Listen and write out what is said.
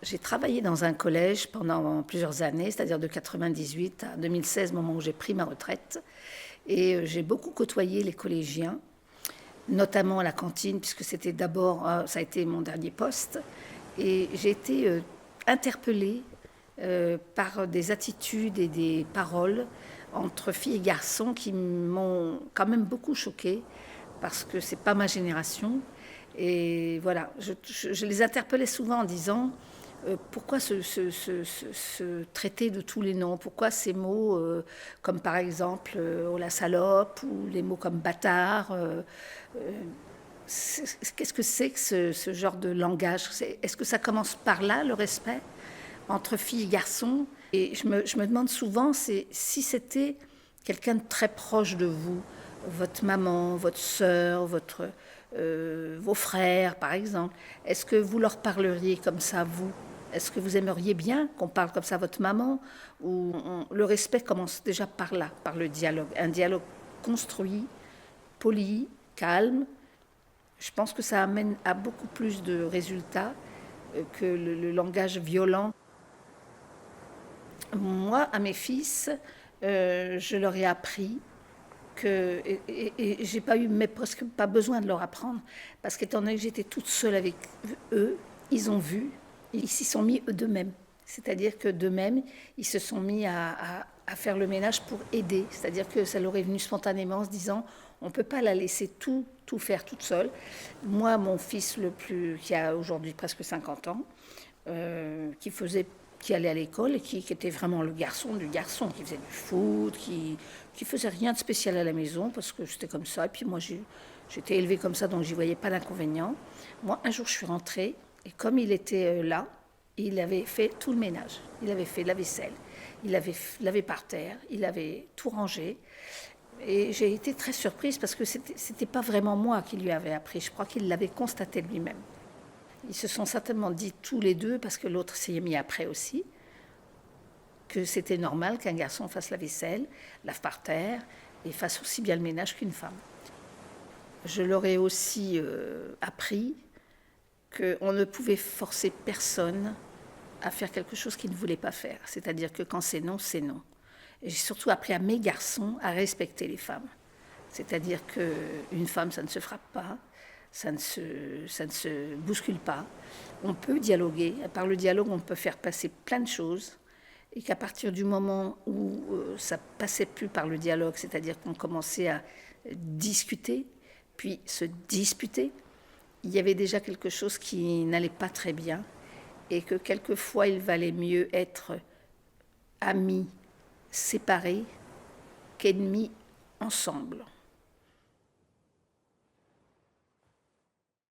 J'ai travaillé dans un collège pendant plusieurs années, c'est-à-dire de 98 à 2016, moment où j'ai pris ma retraite. Et j'ai beaucoup côtoyé les collégiens, notamment à la cantine, puisque c'était d'abord, ça a été mon dernier poste. Et j'ai été interpellée par des attitudes et des paroles entre filles et garçons qui m'ont quand même beaucoup choquée, parce que c'est pas ma génération. Et voilà, je les interpellais souvent en disant pourquoi se traiter de tous les noms? Pourquoi ces mots comme par exemple oh la salope ou les mots comme bâtard qu'est-ce que c'est que ce genre de langage? Est-ce que ça commence par là, le respect entre filles et garçons? Et je me demande souvent si c'était quelqu'un de très proche de vous, votre maman, votre sœur, vos frères par exemple. Est-ce que vous leur parleriez comme ça, vous? Est-ce que vous aimeriez bien qu'on parle comme ça à votre maman? Ou le respect commence déjà par là, par le dialogue. Un dialogue construit, poli, calme. Je pense que ça amène à beaucoup plus de résultats que le langage violent. Moi, à mes fils, je leur ai appris que, et j'ai pas eu, mais presque pas besoin de leur apprendre, parce qu'étant donné que j'étais toute seule avec eux, ils ont vu, ils s'y sont mis eux d'eux-mêmes. C'est-à-dire que d'eux-mêmes, ils se sont mis à faire le ménage pour aider. C'est-à-dire que ça leur est venu spontanément en se disant, on ne peut pas la laisser tout faire toute seule. Moi, mon fils le plus, qui a aujourd'hui presque 50 ans, qui allait à l'école et qui était vraiment le garçon du garçon, qui faisait du foot, qui faisait rien de spécial à la maison parce que c'était comme ça. Et puis moi, j'étais élevée comme ça, donc j'y voyais pas d'inconvénient. Moi, un jour, je suis rentrée et comme il était là, il avait fait tout le ménage. Il avait fait la vaisselle, il avait lavé par terre, il avait tout rangé. Et j'ai été très surprise parce que c'était pas vraiment moi qui lui avais appris. Je crois qu'il l'avait constaté lui-même. Ils se sont certainement dit tous les deux, parce que l'autre s'y est mis après aussi, que c'était normal qu'un garçon fasse la vaisselle, lave par terre et fasse aussi bien le ménage qu'une femme. Je leur ai aussi appris qu'on ne pouvait forcer personne à faire quelque chose qu'il ne voulait pas faire. C'est-à-dire que quand c'est non, c'est non. Et j'ai surtout appris à mes garçons à respecter les femmes. C'est-à-dire qu'une femme, ça ne se frappe pas, ça ne se bouscule pas. On peut dialoguer. Par le dialogue, on peut faire passer plein de choses. Et qu'à partir du moment où ça passait plus par le dialogue, c'est-à-dire qu'on commençait à discuter, puis se disputer, il y avait déjà quelque chose qui n'allait pas très bien. Et que quelquefois, il valait mieux être amis séparés qu'ennemis ensemble.